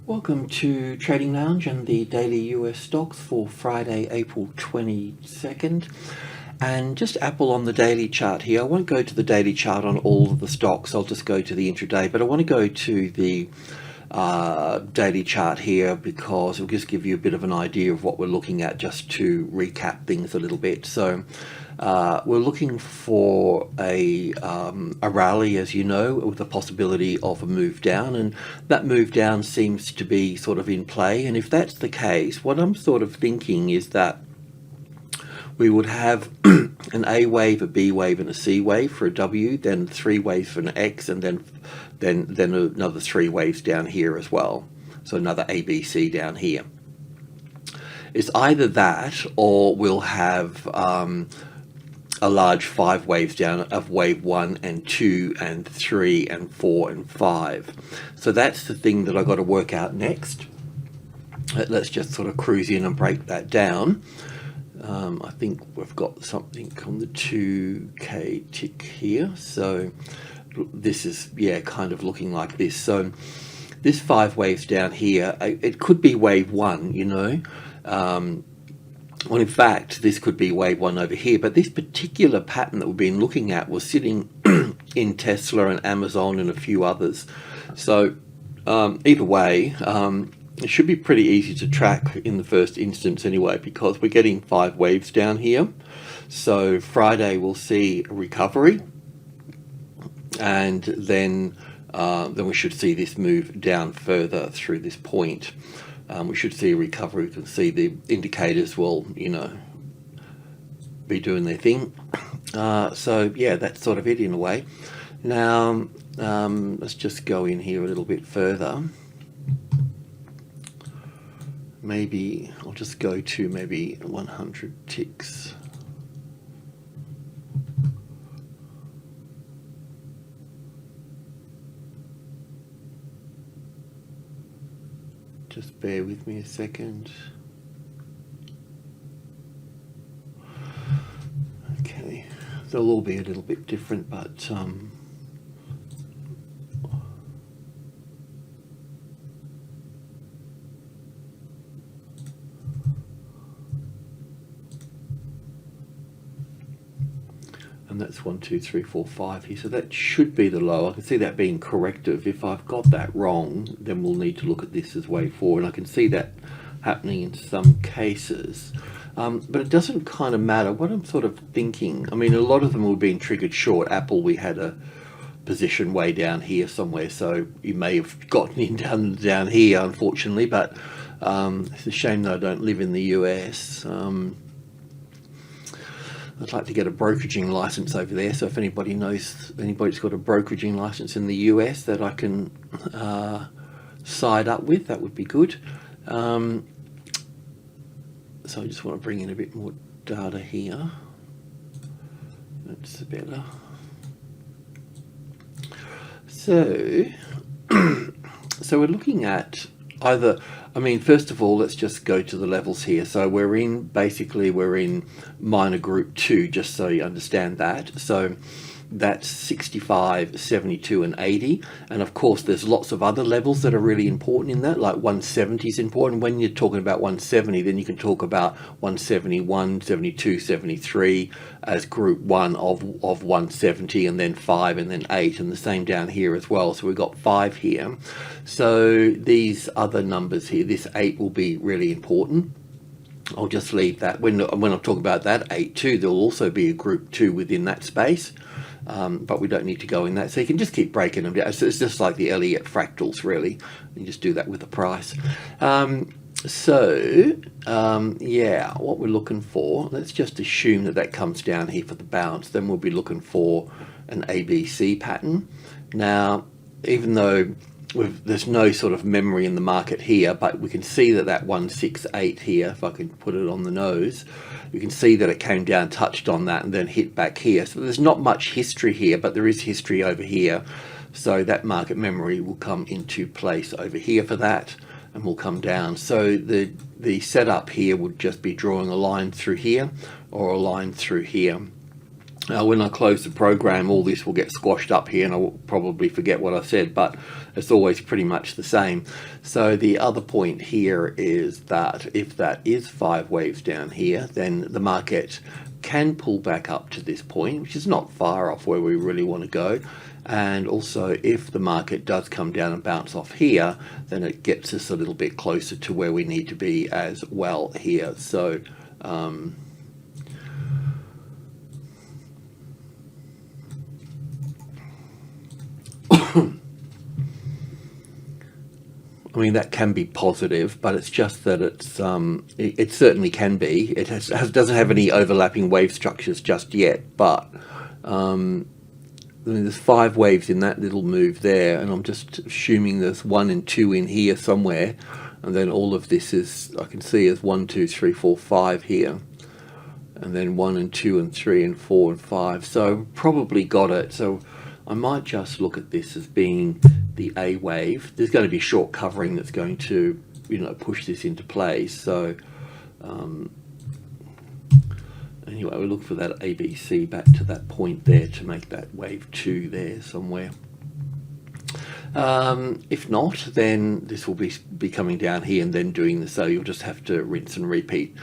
Welcome to Trading Lounge and the daily US stocks for Friday, April 22nd. And just Apple on the daily chart here. I won't go to the daily chart on all of the stocks. I'll just go to the intraday, but I want to go to the daily chart here because it'll just give you a bit of an idea of what we're looking at, just to recap things a little bit. So we're looking for a rally, as you know, with the possibility of a move down, and that move down seems to be sort of in play. And if that's the case, what I'm sort of thinking is that we would have an A wave, a B wave, and a C wave for a W, then 3 waves for an X, and then another 3 waves down here as well. So another ABC down here. It's either that, or we'll have a large 5 waves down of wave 1 and 2 and 3 and 4 and 5. So that's the thing that I've got to work out next. Let's just sort of cruise in and break that down. I think we've got something on the 2K tick here. So this is, yeah, kind of looking like this. So this 5 waves down here, it could be wave 1, you know. Well, in fact, this could be wave 1 over here, but this particular pattern that we've been looking at was sitting in Tesla and Amazon and a few others. So either way, it should be pretty easy to track in the first instance anyway, because we're getting 5 waves down here. So Friday we'll see a recovery, and then we should see this move down further through this point. We should see a recovery. We can see the indicators will, you know, be doing their thing. So yeah, that's sort of it in a way. Now let's just go in here a little bit further. Maybe I'll just go to maybe 100 ticks. Just bear with me a second. Okay, they'll all be a little bit different, but and that's 1, 2, 3, 4, 5 here. So that should be the low. I can see that being corrective. If I've got that wrong, then we'll need to look at this as wave 4, and I can see that happening in some cases. But it doesn't kind of matter. What I'm sort of thinking, I mean, a lot of them were being triggered short. Apple, we had a position way down here somewhere, so you may have gotten in down here, unfortunately. But it's a shame that I don't live in the US. I'd like to get a brokeraging license over there, so if anybody's got a brokeraging license in the US that I can side up with, that would be good. So I just want to bring in a bit more data here. That's better. So so we're looking at either, I mean, first of all, let's just go to the levels here. So we're in minor group 2, just so you understand that. So that's 65, 72 and 80, and of course there's lots of other levels that are really important in that, like 170 is important. When you're talking about 170, then you can talk about 171, 72, 73 as group 1 of 170, and then 5 and then 8, and the same down here as well. So we've got 5 here. So these other numbers here, this 8 will be really important. I'll just leave that. When I'm talking about that 8 too, there'll also be a group 2 within that space. But we don't need to go in that. So you can just keep breaking them down. So it's just like the Elliott fractals, really. You just do that with the price. Yeah, what we're looking for, let's just assume that comes down here for the bounce. Then we'll be looking for an ABC pattern. Now, even though there's no sort of memory in the market here, but we can see that 168 here, if I can put it on the nose, you can see that it came down, touched on that, and then hit back here. So there's not much history here, but there is history over here. So that market memory will come into place over here for that, and will come down. So the setup here would just be drawing a line through here or a line through here. When I close the program, all this will get squashed up here and I will probably forget what I said, but it's always pretty much the same. So the other point here is that if that is 5 waves down here, then the market can pull back up to this point, which is not far off where we really want to go. And also, if the market does come down and bounce off here, then it gets us a little bit closer to where we need to be as well here. So I mean, that can be positive, but it's just that it certainly can be. It doesn't have any overlapping wave structures just yet, but there's 5 waves in that little move there, and I'm just assuming there's 1 and 2 in here somewhere, and then all of this is, I can see as 1, 2, 3, 4, 5 here, and then 1 and 2 and 3 and 4 and 5. So probably got it. So I might just look at this as being the A wave. There's going to be short covering that's going to, push this into place. So anyway, we'll look for that ABC back to that point there to make that wave 2 there somewhere. If not, then this will be coming down here and then doing this. So you'll just have to rinse and repeat.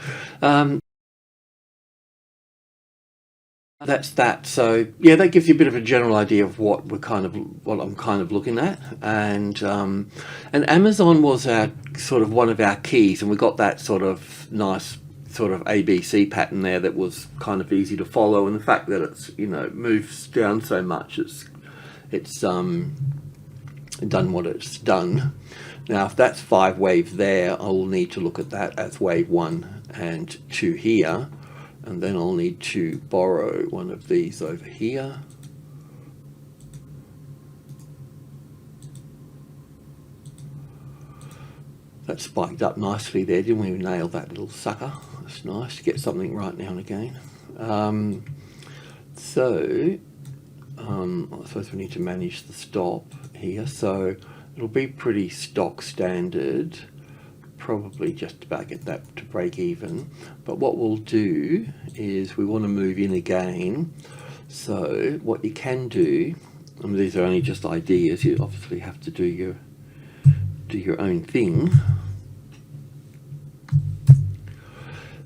That's that. So yeah, that gives you a bit of a general idea of what I'm kind of looking at. And Amazon was our sort of one of our keys, and we got that sort of nice sort of ABC pattern there that was kind of easy to follow. And the fact that it's moves down so much, it's done what it's done. Now, if that's 5 waves there, I will need to look at that as wave 1 and 2 here. And then I'll need to borrow one of these over here. That spiked up nicely there, didn't we? We nailed that little sucker. That's nice to get something right now and again. I suppose we need to manage the stop here. So it'll be pretty stock standard. Probably just about get that to break even, but what we'll do is we want to move in again. So what you can do, I mean, these are only just ideas, you obviously have to do your own thing.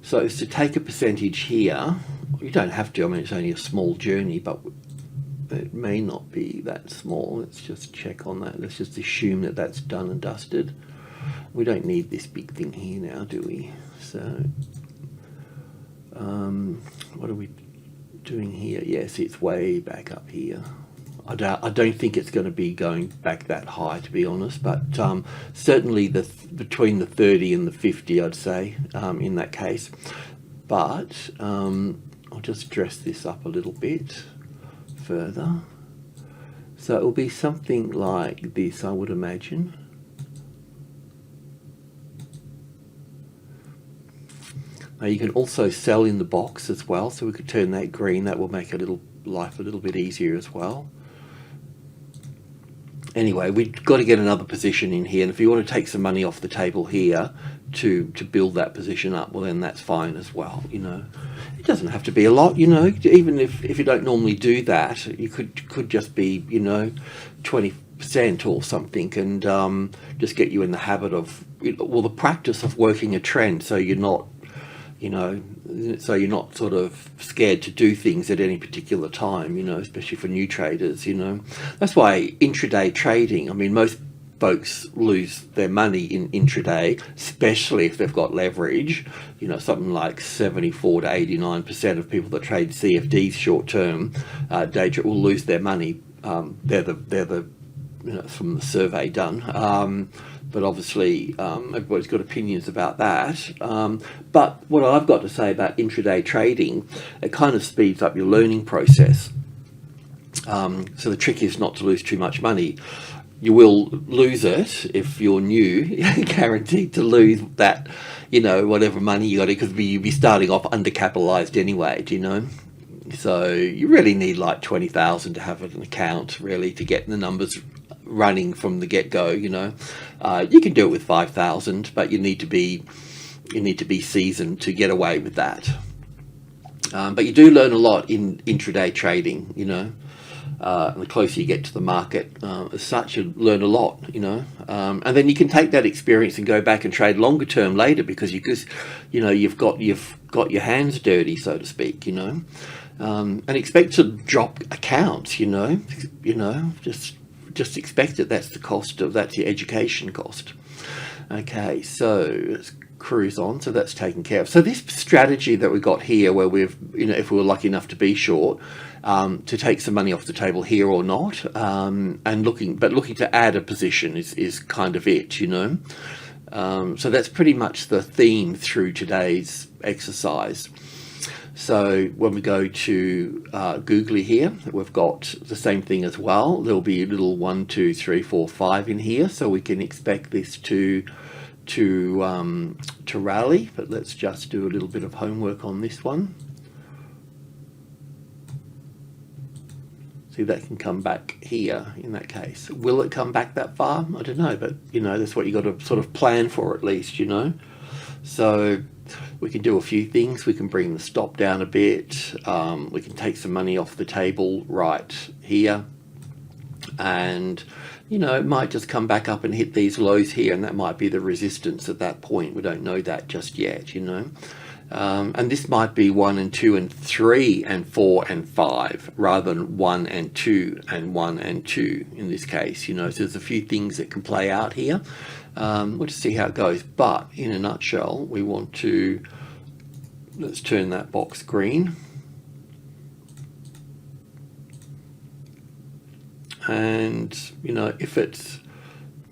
So it's to take a percentage here. You don't have to, I mean, it's only a small journey, but it may not be that small. Let's just check on that. Let's just assume that that's done and dusted. We don't need this big thing here now, do we? So, what are we doing here? Yes, it's way back up here. I don't think it's going to be going back that high, to be honest, but certainly between the 30 and the 50, I'd say, in that case. But I'll just dress this up a little bit further. So it will be something like this, I would imagine. Now you can also sell in the box as well, so we could turn that green. That will make life a little bit easier as well. Anyway, we've got to get another position in here, and if you want to take some money off the table here to build that position up, well then that's fine as well. It doesn't have to be a lot. Even if you don't normally do that, you could just be 20% or something, and just get you in the habit of the practice of working a trend, so you're not sort of scared to do things at any particular time, especially for new traders, That's why intraday trading, I mean, most folks lose their money in intraday, especially if they've got leverage. Something like 74 to 89% of people that trade CFDs short term day trade will lose their money. They're the from the survey done. But obviously everybody's got opinions about that. But what I've got to say about intraday trading, it kind of speeds up your learning process. So the trick is not to lose too much money. You will lose it if you're new, guaranteed to lose that, whatever money you got, because you'll be starting off undercapitalized anyway, So you really need like 20,000 to have an account, really, to get the numbers running from the get-go. You can do it with 5,000, but you need to be seasoned to get away with that. But you do learn a lot in intraday trading, you know. And the closer you get to the market, as such, you learn a lot, you know. And then you can take that experience and go back and trade longer term later, because you know, you've got your hands dirty, so to speak, you know. And expect to drop accounts, you know. Just expect it. That's the cost of, that's your education cost. Okay, so let's cruise on. So that's taken care of. So this strategy that we got here, where we've, you know, if we were lucky enough to be short, to take some money off the table here or not, and looking to add a position is kind of it, you know. So that's pretty much the theme through today's exercise. So when we go to Googly here, we've got the same thing as well. There'll be a little 1, 2, 3, 4, 5 in here, so we can expect this to rally. But let's just do a little bit of homework on this one. See, that can come back here in that case. Will it come back that far? I don't know, but you know, that's what you got to sort of plan for, at least, you know. So we can do a few things. We can bring the stop down a bit. We can take some money off the table right here, and you know, it might just come back up and hit these lows here, and that might be the resistance at that point. We don't know that just yet, you know. And this might be 1 and 2 and 3 and 4 and 5, rather than 1 and 2 and 1 and 2 in this case, you know. So there's a few things that can play out here. We'll just see how it goes. But in a nutshell, we want to, let's turn that box green. And, you know, if it's,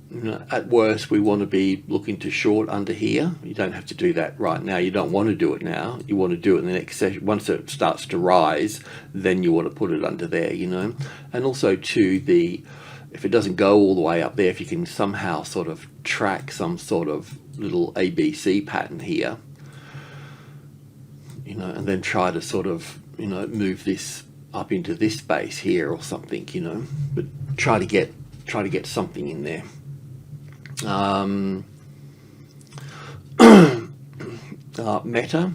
you know, at worst, we want to be looking to short under here. You don't have to do that right now. You don't want to do it now. You want to do it in the next session. Once it starts to rise, then you want to put it under there, you know. And also to the, if it doesn't go all the way up there, if you can somehow sort of track some sort of little ABC pattern here, you know, and then try to sort of, you know, move this up into this space here or something, you know, but try to get something in there. Meta.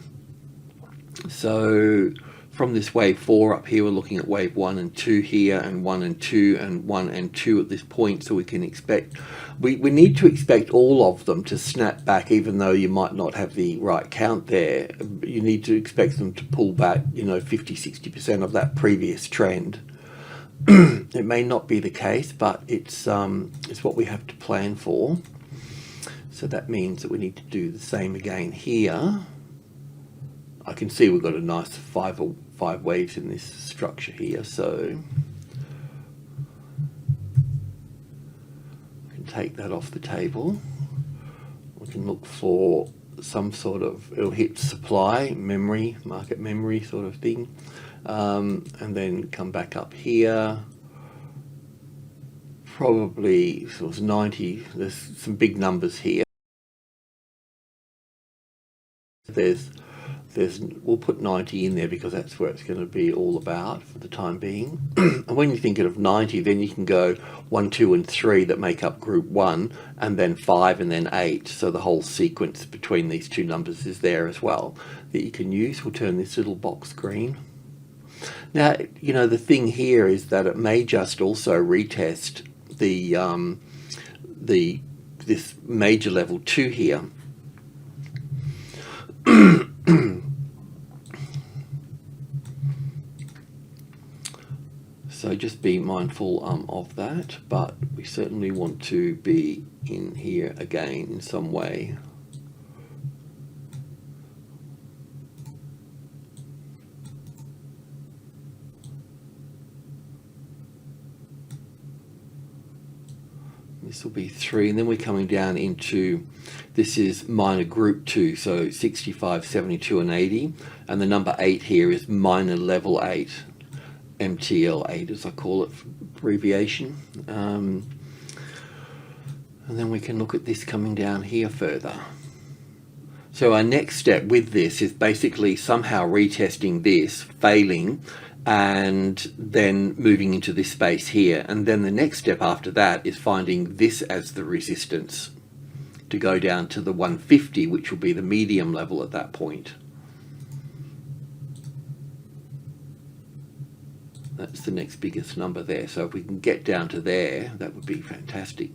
So from this wave 4 up here, we're looking at wave 1 and 2 here, and 1 and 2 and 1 and 2 at this point. So we can expect, we need to expect all of them to snap back, even though you might not have the right count there. You need to expect them to pull back, you know, 50-60% of that previous trend. It may not be the case, but it's what we have to plan for. So that means that we need to do the same again here. I can see we've got a nice five waves in this structure here, so we can take that off the table. We can look for some sort of, it'll hit supply, memory, market memory sort of thing, and then come back up here. Probably sort of 90, there's some big numbers here. We'll put 90 in there because that's where it's going to be all about for the time being. And when you're thinking of 90, then you can go 1, 2 and 3 that make up group 1, and then 5 and then 8. So the whole sequence between these two numbers is there as well that you can use. We'll turn this little box green. Now, you know, the thing here is that it may just also retest this major level 2 here. So just be mindful of that, but we certainly want to be in here again in some way. This will be 3, and then we're coming down into, this is minor group 2, so 65, 72 and 80, and the number 8 here is minor level 8, MTL8 as I call it, abbreviation. And then we can look at this coming down here further. So our next step with this is basically somehow retesting this, failing, and then moving into this space here. And then the next step after that is finding this as the resistance to go down to the 150, which will be the medium level at that point. That's the next biggest number there. So if we can get down to there, that would be fantastic.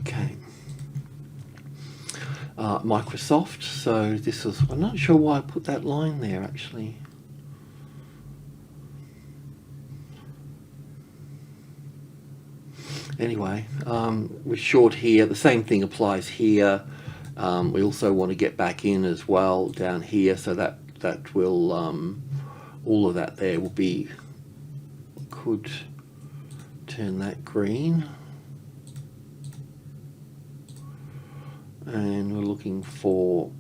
Okay. Microsoft, so this was, I'm not sure why I put that line there actually. Anyway, we're short here. The same thing applies here. We also want to get back in as well down here, so that will all of that there will be, could turn that green. And we're looking for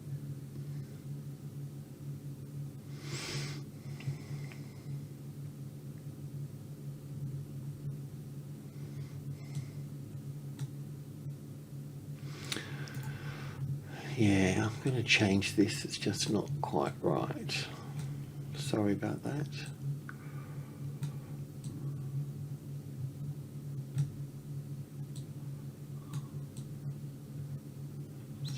yeah, I'm going to change this. It's just not quite right. Sorry about that.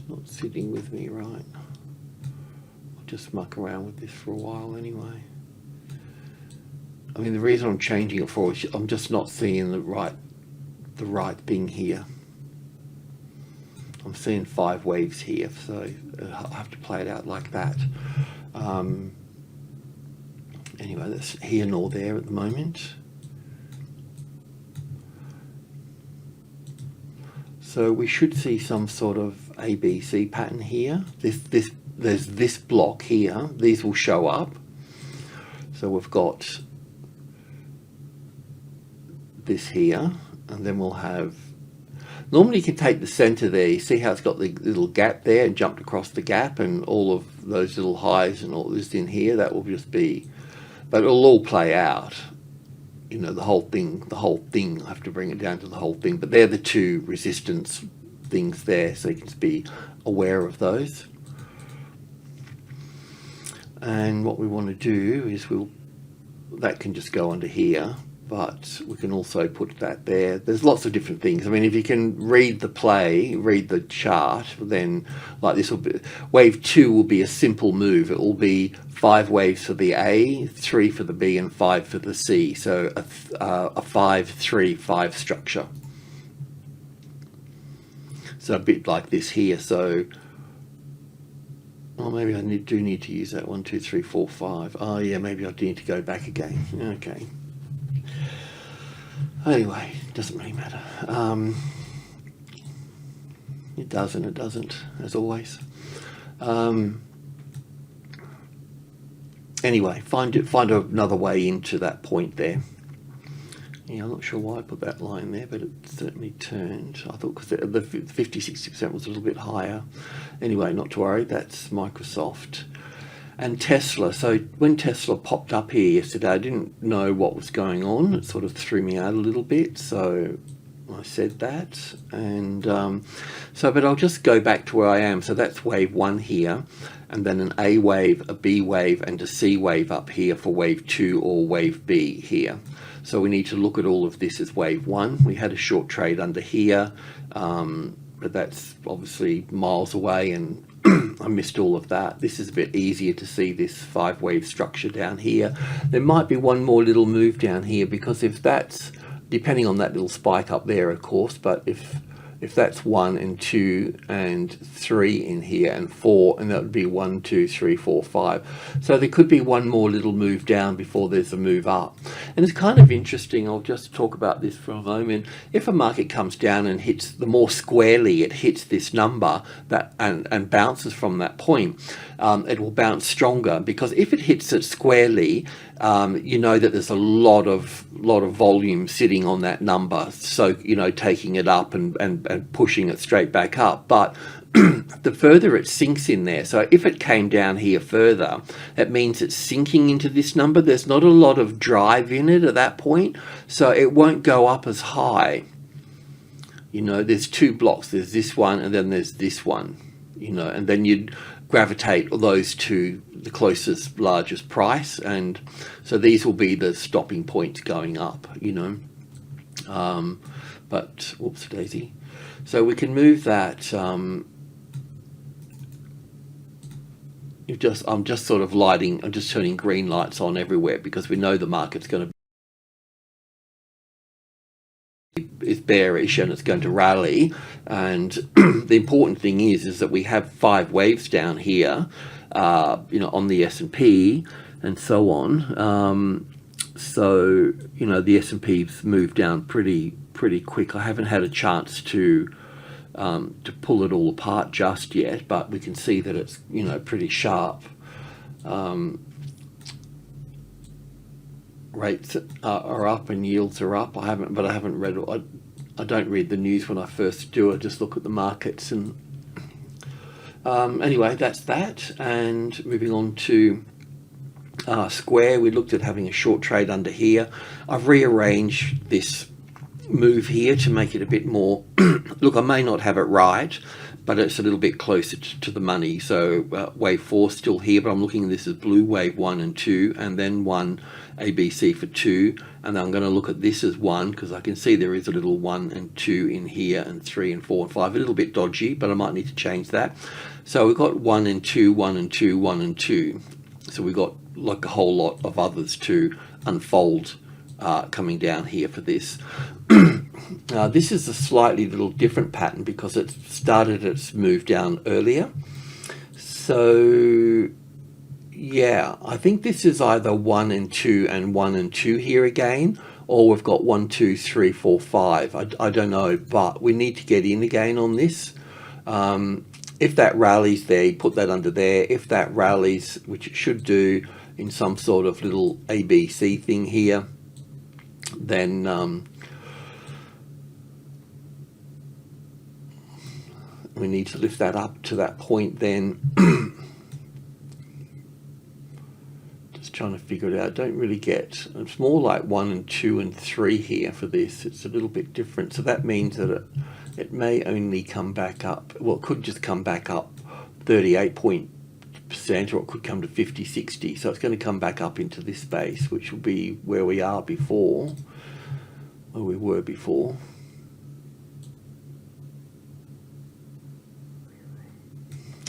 Not sitting with me right. I'll just muck around with this for a while anyway. I mean, the reason I'm changing it for is I'm just not seeing the right thing here. I'm seeing 5 waves here, so I have to play it out like that. Anyway, that's here nor there at the moment. So we should see some sort of ABC pattern here. There's this block here. These will show up. So we've got this here, and then we'll have. Normally, you can take the center there. You see how it's got the little gap there, and jumped across the gap, and all of those little highs and all this in here. That will just be, but it'll all play out. You know, the whole thing, I have to bring it down to the whole thing, but they're the two resistance things there, so you can just be aware of those. And what we want to do is that can just go under here, but we can also put that there. There's lots of different things. I mean, if you can read the chart, then like this will be, wave 2 will be a simple move. It will be 5 waves for the A, 3 for the B, and 5 for the C. So a 5-3-5 structure. So a bit like this here. So, well, maybe I do need to use that 1, 2, 3, 4, 5. Oh yeah, maybe I do need to go back again. Okay. Anyway, doesn't really matter. It does and it doesn't, as always. Anyway, find another way into that point there. Yeah, I'm not sure why I put that line there, but it certainly turned. I thought because the 50-60% was a little bit higher. Anyway, not to worry, that's Microsoft. And Tesla. So when Tesla popped up here yesterday, I didn't know what was going on. It sort of threw me out a little bit. So I said that. And but I'll just go back to where I am. So that's wave 1 here. And then an A wave, a B wave, and a C wave up here for wave 2 or wave B here. So we need to look at all of this as wave 1. We had a short trade under here, but that's obviously miles away, and I missed all of that. This is a bit easier to see, this 5 wave structure down here. There might be one more little move down here, because if that's, depending on that little spike up there, of course, but if that's 1 and 2 and 3 in here and 4, and that would be 1, 2, 3, 4, 5. So there could be one more little move down before there's a move up. And it's kind of interesting, I'll just talk about this for a moment. If a market comes down and hits, the more squarely it hits this number that and bounces from that point, it will bounce stronger, because if it hits it squarely, you know that there's a lot of volume sitting on that number, so you know, taking it up and pushing it straight back up. But the further it sinks in there. So if it came down here further, that means it's sinking into this number. There's not a lot of drive in it at that point, so it won't go up as high. You know, there's two blocks. There's this one and then there's this one, you know, and then you'd gravitate those to the closest, largest price. And so these will be the stopping points going up, you know. But, whoops daisy. So we can move that. I'm just sort of lighting, I'm just turning green lights on everywhere because we know the market's going to is bearish and it's going to rally. And the important thing is that we have 5 waves down here, you know, on the S&P and so on. So, you know, the S&P's moved down pretty quick. I haven't had a chance to pull it all apart just yet, but we can see that it's, you know, pretty sharp. Rates are up and yields are up. I haven't read. I don't read the news when I first do it. Just look at the markets. And anyway, that's that. And moving on to Square, we looked at having a short trade under here. I've rearranged this move here to make it a bit more. Look, I may not have it right, but it's a little bit closer to the money. So wave 4 still here, but I'm looking at this as blue wave 1 and 2, and then 1 ABC for 2, and then I'm going to look at this as 1 because I can see there is a little 1 and 2 in here, and 3 and 4 and 5, a little bit dodgy, but I might need to change that. So we've got 1 and 2, 1 and 2, 1 and 2. So we've got like a whole lot of others to unfold coming down here for this. This is a slightly little different pattern because it started its move down earlier. So yeah, I think this is either 1 and 2 and 1 and 2 here again, or we've got 1, 2, 3, 4, 5. I don't know, but we need to get in again on this. If that rallies there, you put that under there. If that rallies, which it should do in some sort of little ABC thing here, then we need to lift that up to that point then. Just trying to figure it out. I don't really get, it's more like 1 and 2 and 3 here for this. It's a little bit different. So that means that it may only come back up, well, it could just come back up 38%, or it could come to 50, 60. So it's going to come back up into this space, which will be where we are before, where we were before.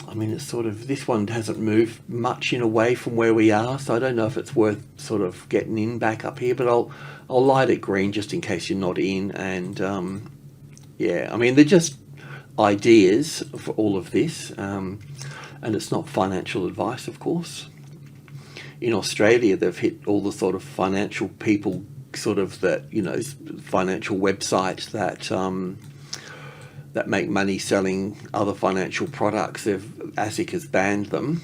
I mean, it's sort of, this one hasn't moved much in a way from where we are, so I don't know if it's worth sort of getting in back up here, but I'll light it green just in case you're not in. And yeah, I mean, they're just ideas for all of this, and it's not financial advice, of course. In Australia, they've hit all the sort of financial people, sort of that, you know, financial websites that that make money selling other financial products. ASIC has banned them.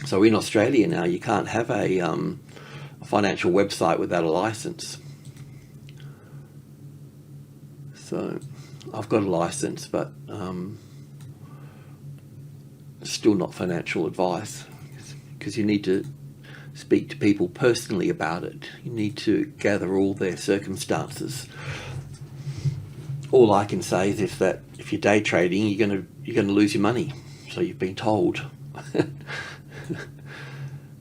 So in Australia now, you can't have a financial website without a license. So I've got a license, but still not financial advice, because you need to speak to people personally about it. You need to gather all their circumstances. All I can say is if you're day trading, you're gonna lose your money. So you've been told.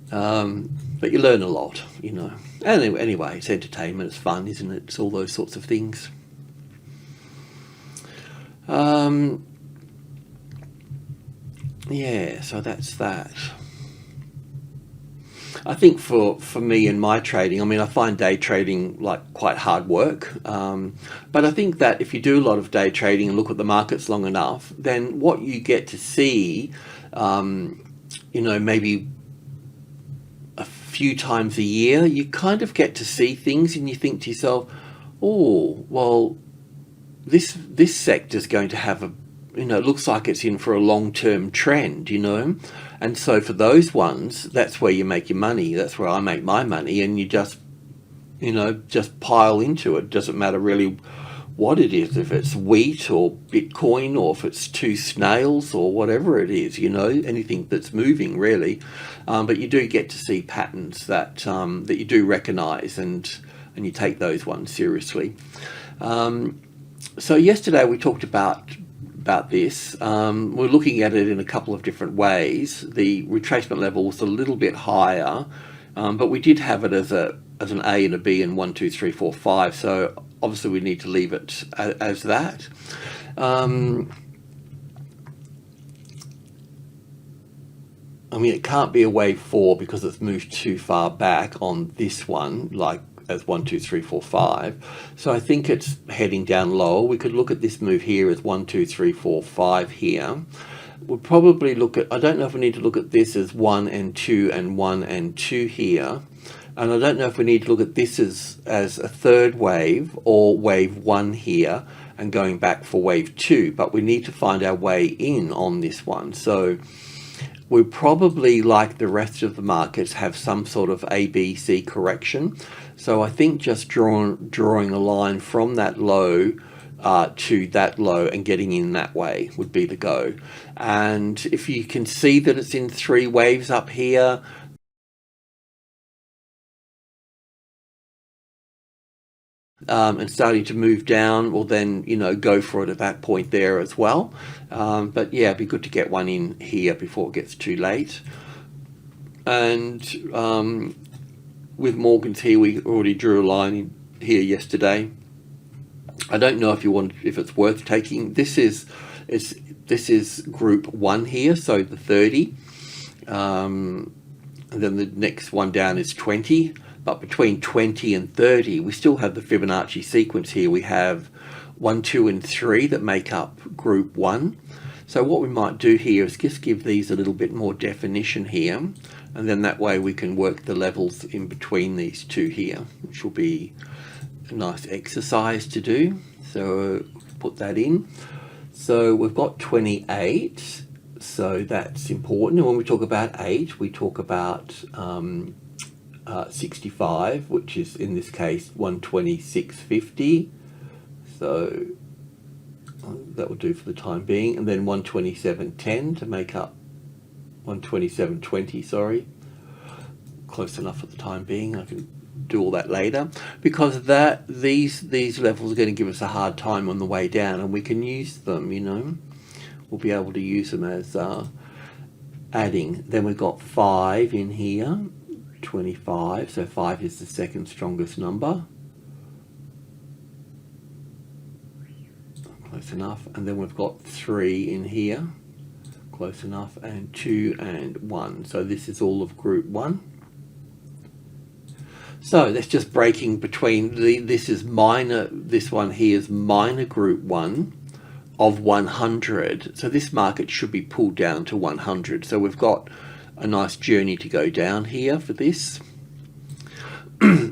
But you learn a lot, you know. Anyway, it's entertainment, it's fun, isn't it? It's all those sorts of things. Yeah, so that's that. I think for me and my trading, I mean, I find day trading like quite hard work. But I think that if you do a lot of day trading and look at the markets long enough, then what you get to see, you know, maybe a few times a year, you kind of get to see things and you think to yourself, oh, well, this sector's going to have a, you know, it looks like it's in for a long-term trend, you know. And so for those ones, that's where you make your money. That's where I make my money. And you just, you know, just pile into it. Doesn't matter really what it is, if it's wheat or Bitcoin, or if it's two snails or whatever it is, you know, anything that's moving really. But you do get to see patterns that that you do recognize, and you take those ones seriously. So yesterday we talked about this. We're looking at it in a couple of different ways. The retracement level was a little bit higher, but we did have it as an A and a B and 1, 2, 3, 4, 5. So obviously we need to leave it as that. I mean, it can't be a wave 4 because it's moved too far back on this one, like as 1, 2, 3, 4, 5. So I think it's heading down lower. We could look at this move here as 1, 2, 3, 4, 5 here. We'll probably look at, I don't know if we need to look at this as 1 and 2 and 1 and 2 here. And I don't know if we need to look at this as a third wave or wave 1 here and going back for wave 2, but we need to find our way in on this one. So we probably, like the rest of the markets, have some sort of ABC correction. So I think just drawing a line from that low to that low and getting in that way would be the go. And if you can see that it's in 3 waves up here, and starting to move down, well then, you know, go for it at that point there as well. But yeah, it'd be good to get one in here before it gets too late. And with Morgan's here, we already drew a line in here yesterday. I don't know if it's worth taking. This is group 1 here, so the 30. And then the next one down is 20. But between 20 and 30, we still have the Fibonacci sequence here. We have 1, 2, and 3 that make up group 1. So what we might do here is just give these a little bit more definition here, and then that way we can work the levels in between these two here, which will be a nice exercise to do. So put that in. So we've got 28, so that's important. And when we talk about 8, we talk about 65, which is in this case 126.50. So that will do for the time being. And then 127.10 to make up 127.20, sorry. Close enough for the time being. I can do all that later, because these levels are going to give us a hard time on the way down, and we can use them, you know. We'll be able to use them as adding. Then we've got 5 in here. 25, so 5 is the second strongest number. Close enough. And then we've got 3 in here. Close enough. And 2 and 1. So this is all of group 1. So that's just breaking between this is minor, this one here is minor group 1 of 100. So this market should be pulled down to 100. So we've got a nice journey to go down here for this.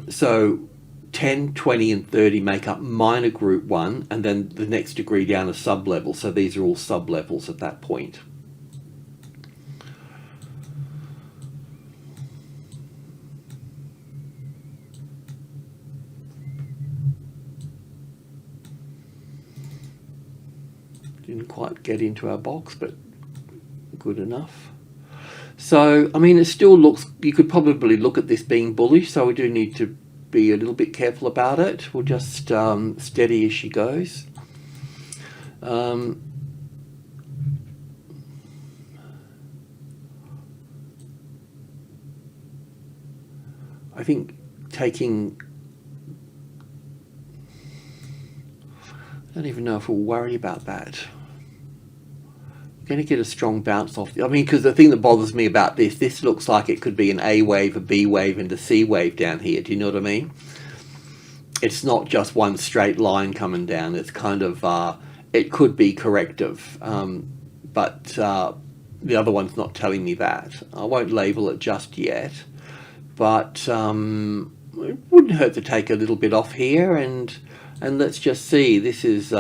So 10, 20 and 30 make up minor group 1, and then the next degree down is sub-level. So these are all sub-levels at that point. Didn't quite get into our box, but good enough. So, I mean, it still looks, you could probably look at this being bullish, so we do need to be a little bit careful about it. We'll just steady as she goes. I think taking, I don't even know if we'll worry about that. Going to get a strong bounce off. I mean, because the thing that bothers me about this looks like it could be an A wave, a B wave, and a C wave down here. Do you know what I mean? It's not just one straight line coming down. It's kind of, it could be corrective, but the other one's not telling me that. I won't label it just yet, but it wouldn't hurt to take a little bit off here, and let's just see. This is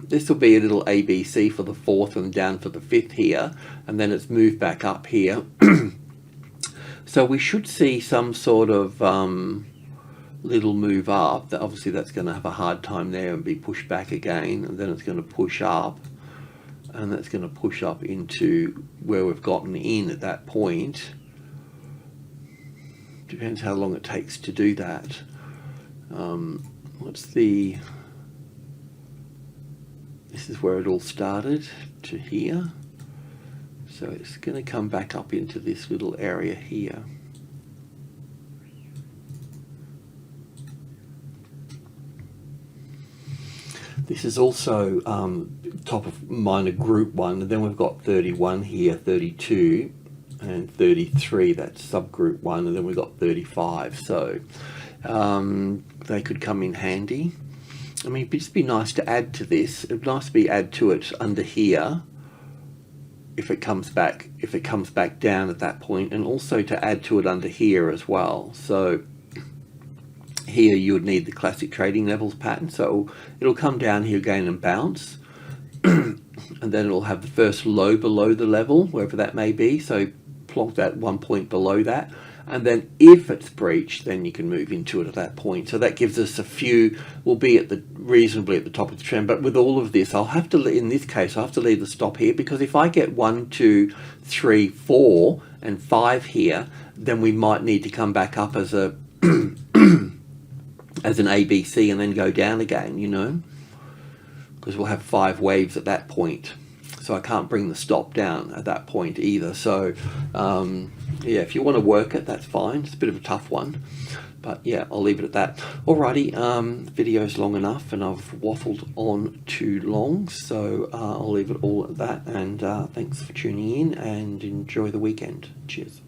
this will be a little ABC for the 4th and down for the 5th here, and then it's moved back up here. So we should see some sort of little move up, that obviously that's going to have a hard time there and be pushed back again, and then it's going to push up, and that's going to push up into where we've gotten in at that point. Depends how long it takes to do that. This is where it all started, to here. So it's going to come back up into this little area here. This is also top of minor group 1, and then we've got 31 here, 32 and 33, that's subgroup 1, and then we've got 35. So they could come in handy. I mean, it'd just be nice to add to this. It'd be nice to add to it under here if it comes back down at that point, and also to add to it under here as well. So here you would need the classic trading levels pattern, so it'll come down here again and bounce and then it'll have the first low below the level, wherever that may be, so plonk that 1 point below that, and then if it's breached, then you can move into it at that point. So that gives us a few, we'll be at reasonably at the top of the trend. But with all of this, I'll have to, in this case, I'll have to leave the stop here, because if I get 1, 2, 3, 4 and 5 here, then we might need to come back up as a as an ABC and then go down again, you know, because we'll have 5 waves at that point. So I can't bring the stop down at that point either. So yeah, if you want to work it, that's fine. It's a bit of a tough one, but yeah, I'll leave it at that. Alrighty, the video's long enough and I've waffled on too long, so I'll leave it all at that, and thanks for tuning in and enjoy the weekend. Cheers.